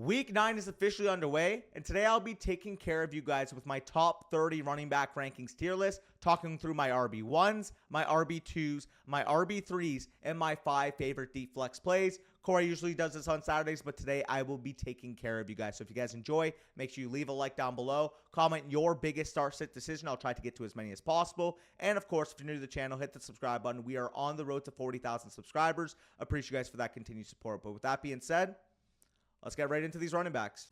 Week 9 is officially underway, and today I'll be taking care of you guys with my top 30 running back rankings tier list, talking through my RB1s, my RB2s, my RB3s, and my 5 favorite deep flex plays. Corey usually does this on Saturdays, but today I will be taking care of you guys. So if you guys enjoy, make sure you leave a like down below. Comment your biggest start-sit decision. I'll try to get to as many as possible. And of course, if you're new to the channel, hit the subscribe button. We are on the road to 40,000 subscribers. Appreciate you guys for that continued support. But with that being said, let's get right into these running backs.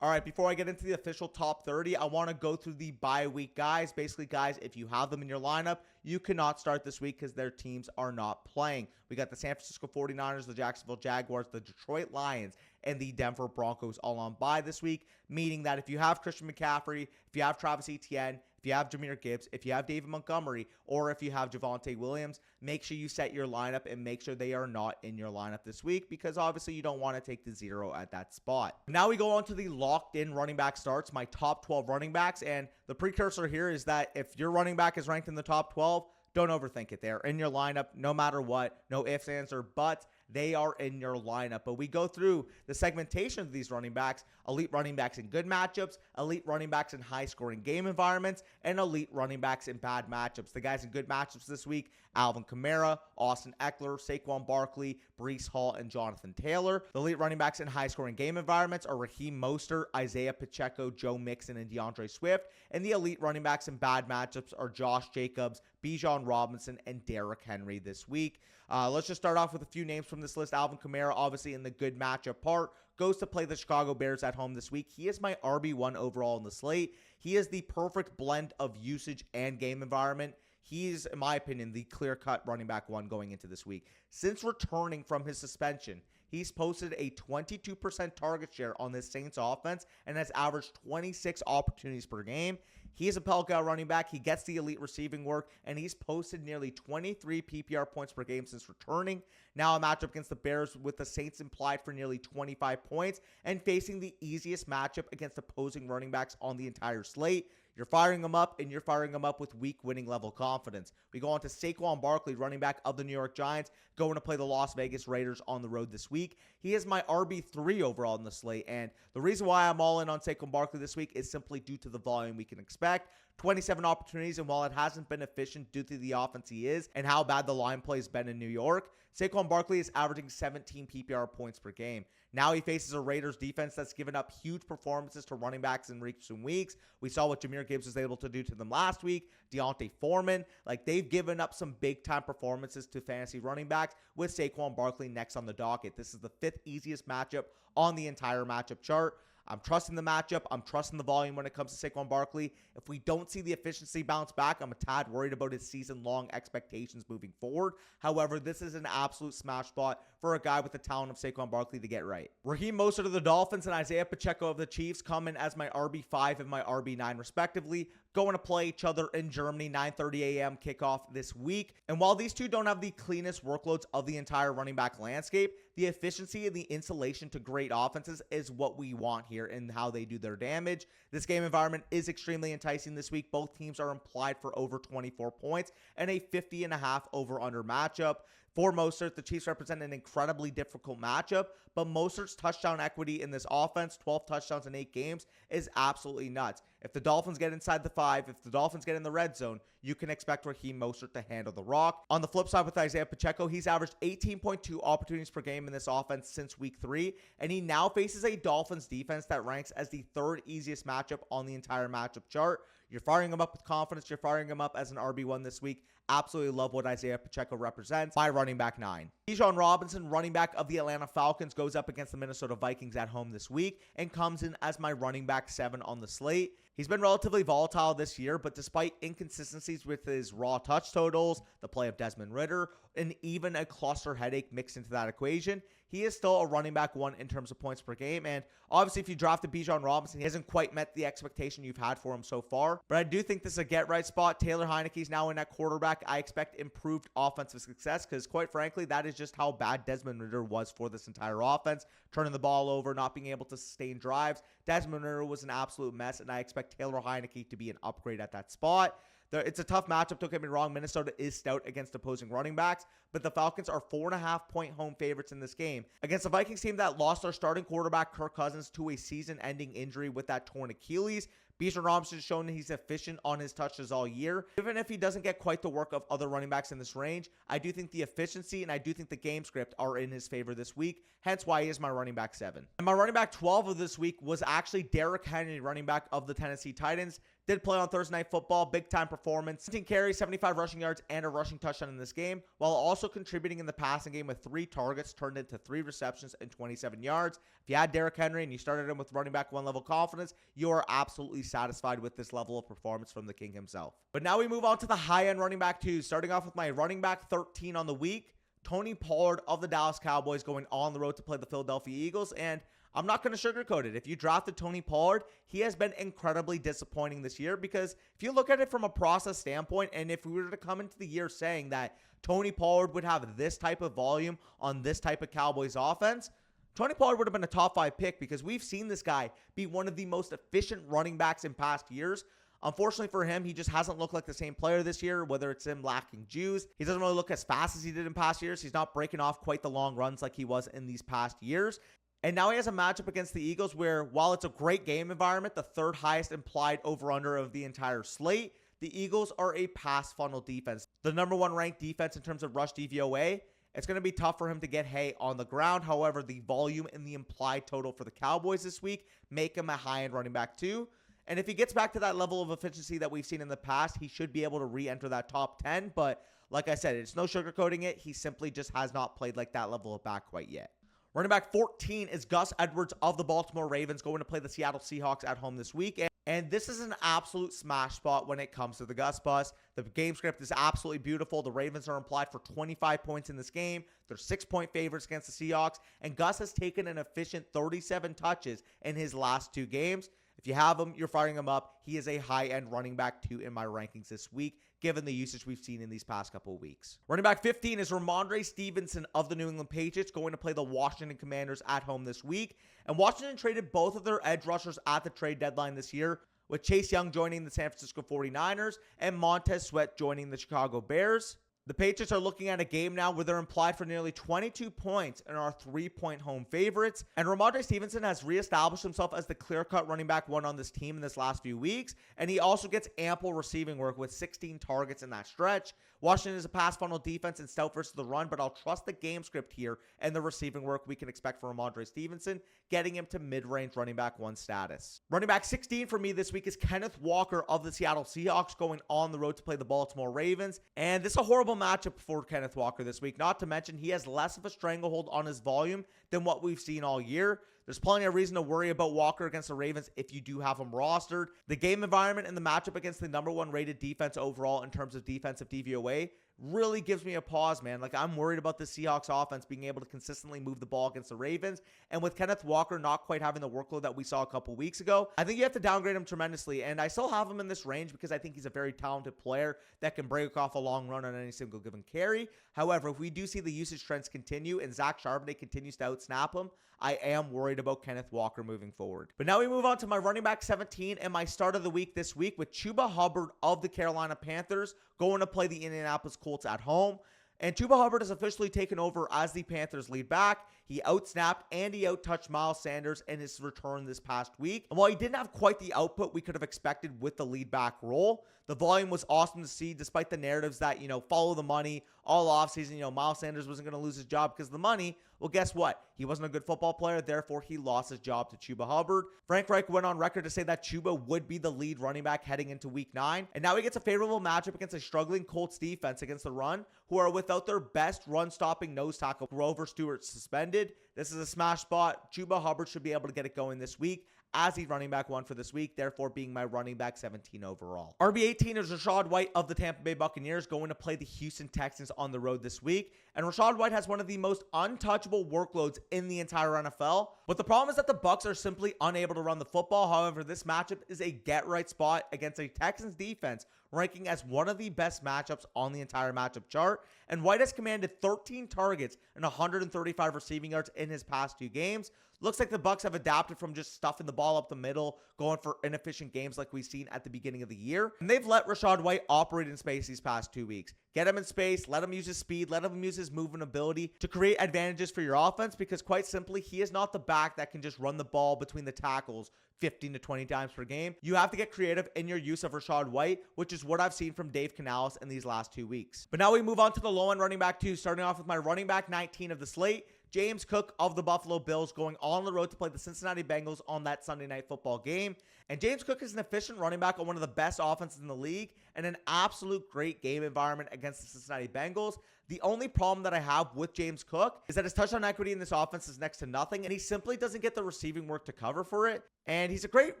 All right, before I get into the official top 30, I want to go through the bye week guys. Basically, guys, if you have them in your lineup, you cannot start this week because their teams are not playing. We got the San Francisco 49ers, the Jacksonville Jaguars, the Detroit Lions, and the Denver Broncos all on bye this week, meaning that if you have Christian McCaffrey, if you have Travis Etienne, if you have Jahmyr Gibbs, if you have David Montgomery, or if you have Javonte Williams, make sure you set your lineup and make sure they are not in your lineup this week because obviously you don't want to take the 0 at that spot. Now we go on to the locked-in running back starts, my top 12 running backs, and the precursor here is that if your running back is ranked in the top 12, don't overthink it. They're in your lineup no matter what. No ifs, ands, or buts. They are in your lineup. But we go through the segmentation of these running backs: elite running backs in good matchups, elite running backs in high-scoring game environments, and elite running backs in bad matchups. The guys in good matchups this week: Alvin Kamara, Austin Eckler, Saquon Barkley, Breece Hall, and Jonathan Taylor. The elite running backs in high-scoring game environments are Raheem Mostert, Isaiah Pacheco, Joe Mixon, and DeAndre Swift. And the elite running backs in bad matchups are Josh Jacobs, Bijan Robinson, and Derrick Henry this week. Let's just start off with a few names from this list. Alvin Kamara, obviously in the good matchup part, goes to play the Chicago Bears at home this week. He is my RB1 overall in the slate. He is the perfect blend of usage and game environment. He's, in my opinion, the clear-cut running back 1 going into this week. Since returning from his suspension, he's posted a 22% target share on this Saints offense and has averaged 26 opportunities per game. He is a Pelka running back. He gets the elite receiving work, and he's posted nearly 23 PPR points per game since returning. Now a matchup against the Bears with the Saints implied for nearly 25 points and facing the easiest matchup against opposing running backs on the entire slate. You're firing them up, and you're firing them up with weak winning level confidence. We go on to Saquon Barkley, running back of the New York Giants, going to play the Las Vegas Raiders on the road this week. He is my RB3 overall in the slate, and the reason why I'm all in on Saquon Barkley this week is simply due to the volume we can expect. 27 opportunities, and while it hasn't been efficient due to the offense he is and how bad the line play has been in New York, Saquon Barkley is averaging 17 PPR points per game. Now he faces a Raiders defense that's given up huge performances to running backs in recent weeks. We saw what Jahmyr Gibbs was able to do to them last week. Deontay Foreman, like they've given up some big-time performances to fantasy running backs with Saquon Barkley next on the docket. This is the 5th easiest matchup on the entire matchup chart. I'm trusting the matchup. I'm trusting the volume when it comes to Saquon Barkley. If we don't see the efficiency bounce back, I'm a tad worried about his season-long expectations moving forward. However, this is an absolute smash spot for a guy with the talent of Saquon Barkley to get right. Raheem Mostert of the Dolphins and Isaiah Pacheco of the Chiefs come in as my RB5 and my RB9 respectively, going to play each other in Germany, 9:30 a.m. kickoff this week. And while these two don't have the cleanest workloads of the entire running back landscape, the efficiency and the insulation to great offenses is what we want here in how they do their damage. This game environment is extremely enticing this week. Both teams are implied for over 24 points and a 50.5 over-under matchup. For Mostert, the Chiefs represent an incredibly difficult matchup, but Mostert's touchdown equity in this offense, 12 touchdowns in 8 games, is absolutely nuts. If the Dolphins get inside the 5, if the Dolphins get in the red zone, you can expect Raheem Mostert to handle the rock. On the flip side with Isaiah Pacheco, he's averaged 18.2 opportunities per game in this offense since week 3, and he now faces a Dolphins defense that ranks as the 3rd easiest matchup on the entire matchup chart. You're firing him up with confidence. You're firing him up as an RB1 this week. Absolutely love what Isaiah Pacheco represents. My running back 9. Bijan Robinson, running back of the Atlanta Falcons, goes up against the Minnesota Vikings at home this week and comes in as my running back 7 on the slate. He's been relatively volatile this year, but despite inconsistencies with his raw touch totals, the play of Desmond Ridder, and even a cluster headache mixed into that equation, he is still a running back 1 in terms of points per game. And obviously, if you drafted Bijan Robinson, he hasn't quite met the expectation you've had for him so far. But I do think this is a get-right spot. Taylor Heineke's now in at quarterback. I expect improved offensive success because, quite frankly, that is just how bad Desmond Ridder was for this entire offense. Turning the ball over, not being able to sustain drives. Desmond Ridder was an absolute mess, and I expect expect Taylor Heineke to be an upgrade at that spot. It's a tough matchup, don't get me wrong. Minnesota is stout against opposing running backs, but the Falcons are 4.5-point home favorites in this game against the Vikings team that lost their starting quarterback, Kirk Cousins, to a season-ending injury with that torn Achilles. Bijan Robinson has shown that he's efficient on his touches all year. Even if he doesn't get quite the work of other running backs in this range, I do think the efficiency and I do think the game script are in his favor this week, hence why he is my running back 7. And my running back 12 of this week was actually Derrick Henry, running back of the Tennessee Titans. Did play on Thursday Night Football, big-time performance. 17 carries, 75 rushing yards, and a rushing touchdown in this game, while also contributing in the passing game with 3 targets turned into 3 receptions and 27 yards. If you had Derrick Henry and you started him with running back 1 level confidence, you are absolutely satisfied with this level of performance from the king himself. But now we move on to the high-end running back 2s, starting off with my running back 13 on the week, Tony Pollard of the Dallas Cowboys, going on the road to play the Philadelphia Eagles. And I'm not going to sugarcoat it. If you drafted Tony Pollard, he has been incredibly disappointing this year, because if you look at it from a process standpoint, and if we were to come into the year saying that Tony Pollard would have this type of volume on this type of Cowboys offense, Tony Pollard would have been a top 5 pick, because we've seen this guy be one of the most efficient running backs in past years. Unfortunately for him, he just hasn't looked like the same player this year, whether it's him lacking juice. He doesn't really look as fast as he did in past years. He's not breaking off quite the long runs like he was in these past years. And now he has a matchup against the Eagles where, while it's a great game environment, the 3rd highest implied over-under of the entire slate, the Eagles are a pass funnel defense. The number 1 ranked defense in terms of rush DVOA. It's going to be tough for him to get hay on the ground. However, the volume and the implied total for the Cowboys this week make him a high-end running back 2. And if he gets back to that level of efficiency that we've seen in the past, he should be able to re-enter that top 10. But like I said, it's no sugarcoating it. He simply just has not played like that level of back quite yet. Running back 14 is Gus Edwards of the Baltimore Ravens, going to play the Seattle Seahawks at home this week. And this is an absolute smash spot when it comes to the Gus bus. The game script is absolutely beautiful. The Ravens are implied for 25 points in this game. They're 6-point favorites against the Seahawks. And Gus has taken an efficient 37 touches in his last 2 games. If you have him, you're firing him up. He is a high-end running back 2 in my rankings this week, given the usage we've seen in these past couple of weeks. Running back 15 is Ramondre Stevenson of the New England Patriots, going to play the Washington Commanders at home this week. And Washington traded both of their edge rushers at the trade deadline this year, with Chase Young joining the San Francisco 49ers and Montez Sweat joining the Chicago Bears. The Patriots are looking at a game now where they're implied for nearly 22 points and are 3-point home favorites. And Ramondre Stevenson has reestablished himself as the clear-cut running back 1 on this team in this last few weeks. And he also gets ample receiving work with 16 targets in that stretch. Washington is a pass funnel defense and stout versus the run, but I'll trust the game script here and the receiving work we can expect from Ramondre Stevenson, getting him to mid-range running back 1 status. Running back 16 for me this week is Kenneth Walker of the Seattle Seahawks, going on the road to play the Baltimore Ravens. And this is a horrible matchup for Kenneth Walker this week, not to mention he has less of a stranglehold on his volume than what we've seen all year. There's plenty of reason to worry about Walker against the Ravens if you do have him rostered. The game environment and the matchup against the number 1 rated defense overall in terms of defensive DVOA really gives me a pause, man. Like, I'm worried about the Seahawks offense being able to consistently move the ball against the Ravens. And with Kenneth Walker not quite having the workload that we saw a couple weeks ago, I think you have to downgrade him tremendously. And I still have him in this range because I think he's a very talented player that can break off a long run on any single given carry. However, if we do see the usage trends continue and Zach Charbonnet continues to outsnap him, I am worried about Kenneth Walker moving forward. But now we move on to my running back 17 and my start of the week this week with Chuba Hubbard of the Carolina Panthers going to play the Indianapolis Colts at home. And Chuba Hubbard has officially taken over as the Panthers lead back. He outsnapped and he outtouched Miles Sanders in his return this past week. And while he didn't have quite the output we could have expected with the lead back role, the volume was awesome to see despite the narratives that, follow the money all offseason. Miles Sanders wasn't going to lose his job because of the money. Well, guess what? He wasn't a good football player, therefore he lost his job to Chuba Hubbard. Frank Reich went on record to say that Chuba would be the lead running back heading into week 9. And now he gets a favorable matchup against a struggling Colts defense against the run, who are without their best run-stopping nose tackle, Grover Stewart, suspended. This is a smash spot. Chuba Hubbard should be able to get it going this week as the running back 1 for this week, therefore being my running back 17 overall. RB18 is Rachaad White of the Tampa Bay Buccaneers going to play the Houston Texans on the road this week. And Rachaad White has one of the most untouchable workloads in the entire NFL. But the problem is that the Bucs are simply unable to run the football. However, this matchup is a get-right spot against a Texans defense ranking as one of the best matchups on the entire matchup chart. And White has commanded 13 targets and 135 receiving yards in his past 2 games. Looks like the Bucs have adapted from just stuffing the ball up the middle, going for inefficient games like we've seen at the beginning of the year. And they've let Rachaad White operate in space these past 2 weeks. Get him in space, let him use his speed, let him use his movement ability to create advantages for your offense, because quite simply, he is not the back that can just run the ball between the tackles 15 to 20 times per game. You have to get creative in your use of Rachaad White, which is what I've seen from Dave Canales in these last 2 weeks. But now we move on to the low-end running back 2, starting off with my running back 19 of the slate. James Cook of the Buffalo Bills going on the road to play the Cincinnati Bengals on that Sunday night football game. And James Cook is an efficient running back on one of the best offenses in the league and an absolute great game environment against the Cincinnati Bengals. The only problem that I have with James Cook is that his touchdown equity in this offense is next to nothing, and he simply doesn't get the receiving work to cover for it. And he's a great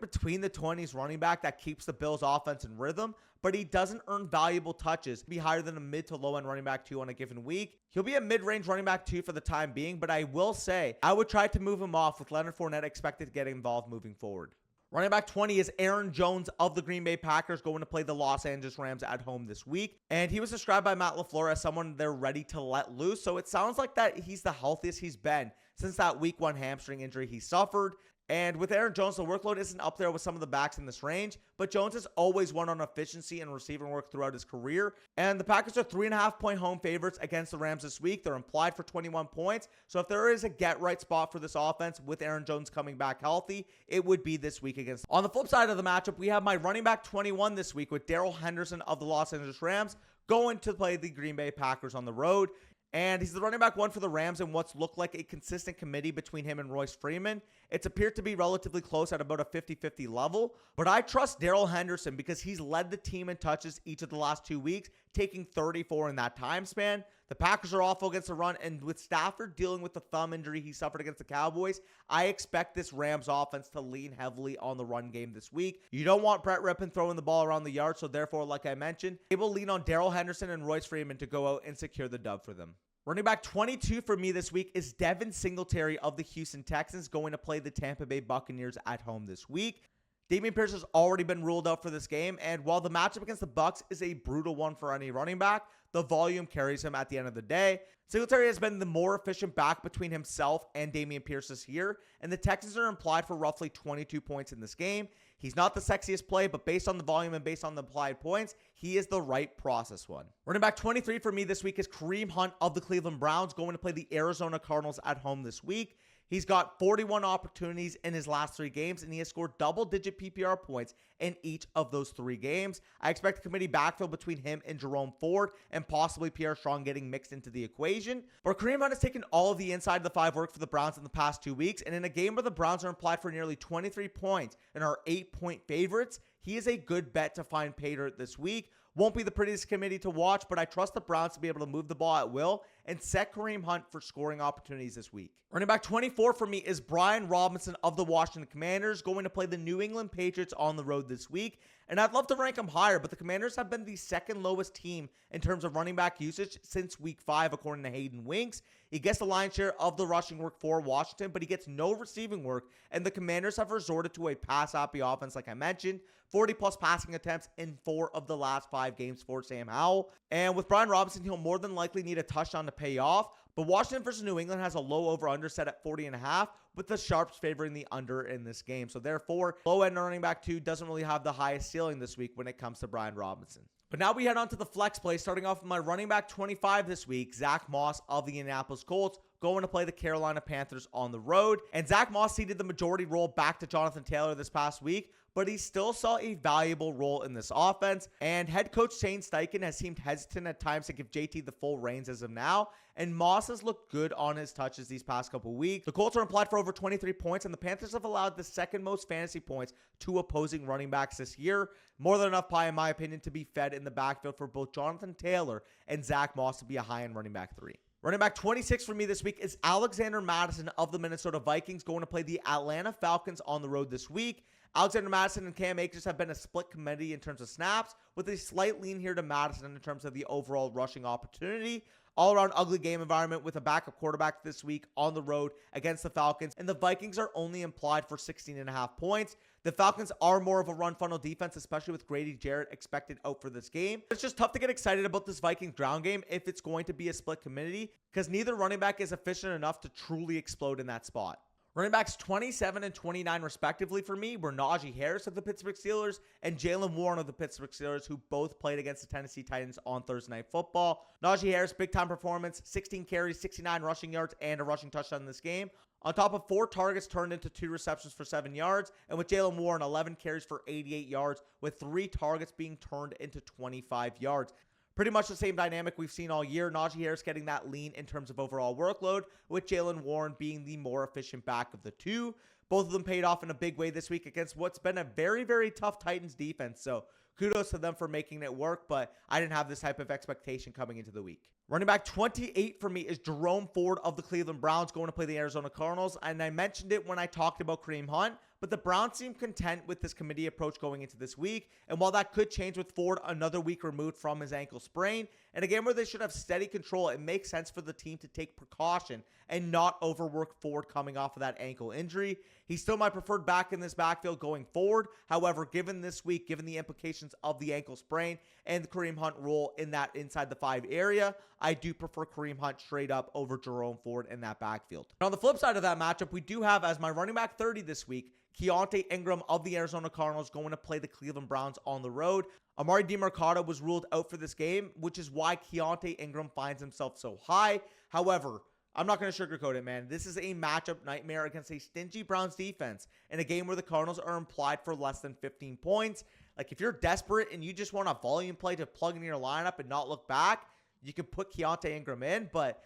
between-the-20s running back that keeps the Bills' offense in rhythm, but he doesn't earn valuable touches to be higher than a mid to low-end running back 2 on a given week. He'll be a mid-range running back 2 for the time being, but I will say I would try to move him off with Leonard Fournette expected to get involved moving forward. Running back 20 is Aaron Jones of the Green Bay Packers going to play the Los Angeles Rams at home this week. And he was described by Matt LaFleur as someone they're ready to let loose. So it sounds like that he's the healthiest he's been since that week 1 hamstring injury he suffered. And with Aaron Jones, the workload isn't up there with some of the backs in this range, but Jones has always won on efficiency and receiving work throughout his career. And the Packers are 3.5-point home favorites against the Rams this week. They're implied for 21 points. So if there is a get-right spot for this offense with Aaron Jones coming back healthy, it would be this week against. On the flip side of the matchup, we have my running back 21 this week with Darrell Henderson of the Los Angeles Rams going to play the Green Bay Packers on the road. And he's the running back 1 for the Rams in what's looked like a consistent committee between him and Royce Freeman. It's appeared to be relatively close at about a 50-50 level. But I trust Darrell Henderson because he's led the team in touches each of the last 2 weeks, taking 34 in that time span. The Packers are awful against the run, and with Stafford dealing with the thumb injury he suffered against the Cowboys, I expect this Rams offense to lean heavily on the run game this week. You don't want Brett Rippon throwing the ball around the yard, so therefore, like I mentioned, they will lean on Darrell Henderson and Royce Freeman to go out and secure the dub for them. Running back 22 for me this week is Devin Singletary of the Houston Texans going to play the Tampa Bay Buccaneers at home this week. Dameon Pierce has already been ruled out for this game, and while the matchup against the Bucs is a brutal one for any running back, the volume carries him at the end of the day. Singletary has been the more efficient back between himself and Dameon Pierce this year, and the Texans are implied for roughly 22 points in this game. He's not the sexiest play, but based on the volume and based on the implied points, he is the right process one. Running back 23 for me this week is Kareem Hunt of the Cleveland Browns going to play the Arizona Cardinals at home this week. He's got 41 opportunities in his last 3 games, and he has scored double-digit PPR points in each of those 3 games. I expect a committee backfield between him and Jerome Ford, and possibly Pierre Strong getting mixed into the equation. But Kareem Hunt has taken all of the inside of the 5 work for the Browns in the past 2 weeks, and in a game where the Browns are implied for nearly 23 points and are 8-point favorites, he is a good bet to find pay dirt this week. Won't be the prettiest committee to watch, but I trust the Browns to be able to move the ball at will and set Kareem Hunt for scoring opportunities this week. Running back 24 for me is Brian Robinson of the Washington Commanders going to play the New England Patriots on the road this week. And I'd love to rank him higher, but the Commanders have been the second lowest team in terms of running back usage since week 5, according to Hayden Winks. He gets the lion's share of the rushing work for Washington, but he gets no receiving work, and the Commanders have resorted to a pass-happy offense, like I mentioned. 40-plus passing attempts in 4 of the last 5 games for Sam Howell. And with Brian Robinson, he'll more than likely need a touchdown to pay off. But Washington versus New England has a low over-under set at 40.5, with the sharps favoring the under in this game. So therefore, low-end running back 2 doesn't really have the highest ceiling this week when it comes to Brian Robinson. But now we head on to the flex play, starting off with my running back 25 this week, Zach Moss of the Indianapolis Colts, going to play the Carolina Panthers on the road. And Zach Moss ceded the majority role back to Jonathan Taylor this past week, but he still saw a valuable role in this offense. And head coach Shane Steichen has seemed hesitant at times to give JT the full reins as of now, and Moss has looked good on his touches these past couple weeks. The Colts are implied for over 23 points, and the Panthers have allowed the second most fantasy points to opposing running backs this year. More than enough pie, in my opinion, to be fed in the backfield for both Jonathan Taylor and Zach Moss to be a high-end running back 3. Running back 26 for me this week is Alexander Mattison of the Minnesota Vikings, going to play the Atlanta Falcons on the road this week. Alexander Mattison and Cam Akers have been a split committee in terms of snaps, with a slight lean here to Mattison in terms of the overall rushing opportunity. All around ugly game environment with a backup quarterback this week on the road against the Falcons, and the Vikings are only implied for 16.5 points. The Falcons are more of a run funnel defense, especially with Grady Jarrett expected out for this game. It's just tough to get excited about this Vikings ground game if it's going to be a split committee, because neither running back is efficient enough to truly explode in that spot. Running backs 27 and 29 respectively for me were Najee Harris of the Pittsburgh Steelers and Jalen Warren of the Pittsburgh Steelers, who both played against the Tennessee Titans on Thursday Night Football. Najee Harris, big-time performance, 16 carries, 69 rushing yards, and a rushing touchdown in this game. On top of 4 targets turned into 2 receptions for 7 yards, and with Jalen Warren, 11 carries for 88 yards, with 3 targets being turned into 25 yards. Pretty much the same dynamic we've seen all year. Najee Harris getting that lean in terms of overall workload, with Jalen Warren being the more efficient back of the two. Both of them paid off in a big way this week against what's been a very, very tough Titans defense. So kudos to them for making it work, but I didn't have this type of expectation coming into the week. Running back 28 for me is Jerome Ford of the Cleveland Browns, going to play the Arizona Cardinals. And I mentioned it when I talked about Kareem Hunt, but the Browns seem content with this committee approach going into this week. And while that could change with Ford another week removed from his ankle sprain, in a game where they should have steady control, it makes sense for the team to take precaution and not overwork Ford coming off of that ankle injury. He's still my preferred back in this backfield going forward. However, given this week, given the implications of the ankle sprain and the Kareem Hunt role in that inside the 5 area, I do prefer Kareem Hunt straight up over Jerome Ford in that backfield. And on the flip side of that matchup, we do have as my running back 30 this week, Keontae Ingram of the Arizona Cardinals going to play the Cleveland Browns on the road. Amari DeMarcado was ruled out for this game, which is why Keontae Ingram finds himself so high. However, I'm not going to sugarcoat it, man. This is a matchup nightmare against a stingy Browns defense in a game where the Cardinals are implied for less than 15 points. Like, if you're desperate and you just want a volume play to plug in your lineup and not look back, you can put Keontae Ingram in, but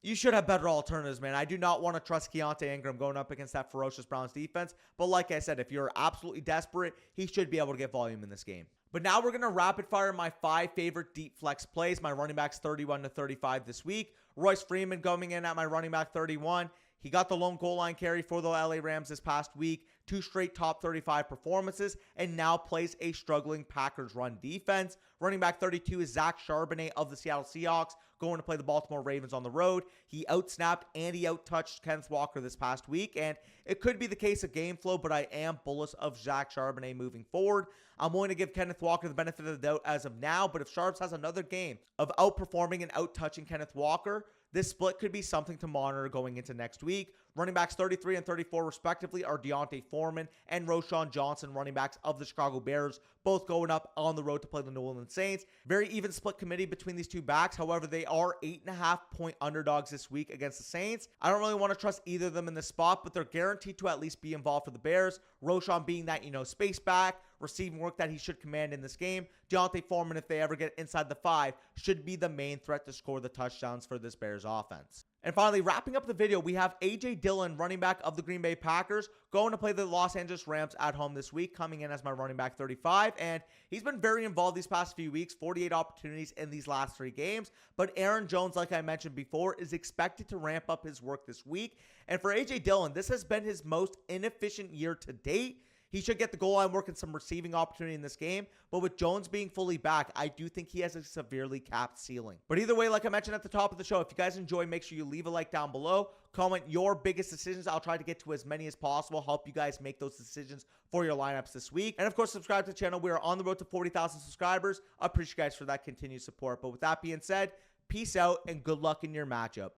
you should have better alternatives, man. I do not want to trust Keontae Ingram going up against that ferocious Browns defense. But like I said, if you're absolutely desperate, he should be able to get volume in this game. But now we're going to rapid fire my 5 favorite deep flex plays, my running backs 31 to 35 this week. Royce Freeman coming in at my running back 31. He got the lone goal line carry for the LA Rams this past week, 2 straight top 35 performances, and now plays a struggling Packers run defense. Running back 32 is Zach Charbonnet of the Seattle Seahawks, going to play the Baltimore Ravens on the road. He outsnapped and he outtouched Kenneth Walker this past week, and it could be the case of game flow, but I am bullish of Zach Charbonnet moving forward. I'm going to give Kenneth Walker the benefit of the doubt as of now, but if Sharps has another game of outperforming and outtouching Kenneth Walker, this split could be something to monitor going into next week. Running backs 33 and 34 respectively are Deontay Foreman and Roschon Johnson, running backs of the Chicago Bears, both going up on the road to play the New Orleans Saints. Very even split committee between these two backs. However, they are 8.5-point underdogs this week against the Saints. I don't really want to trust either of them in this spot, but they're guaranteed to at least be involved for the Bears. Roschon being that, space back, receiving work that he should command in this game. Deontay Foreman, if they ever get inside the 5, should be the main threat to score the touchdowns for this Bears offense. And finally, wrapping up the video, we have A.J. Dillon, running back of the Green Bay Packers, going to play the Los Angeles Rams at home this week, coming in as my running back 35. And he's been very involved these past few weeks, 48 opportunities in these last 3 games. But Aaron Jones, like I mentioned before, is expected to ramp up his work this week. And for A.J. Dillon, this has been his most inefficient year to date. He should get the goal line work and some receiving opportunity in this game. But with Jones being fully back, I do think he has a severely capped ceiling. But either way, like I mentioned at the top of the show, if you guys enjoy, make sure you leave a like down below. Comment your biggest decisions. I'll try to get to as many as possible. Help you guys make those decisions for your lineups this week. And of course, subscribe to the channel. We are on the road to 40,000 subscribers. I appreciate you guys for that continued support. But with that being said, peace out and good luck in your matchup.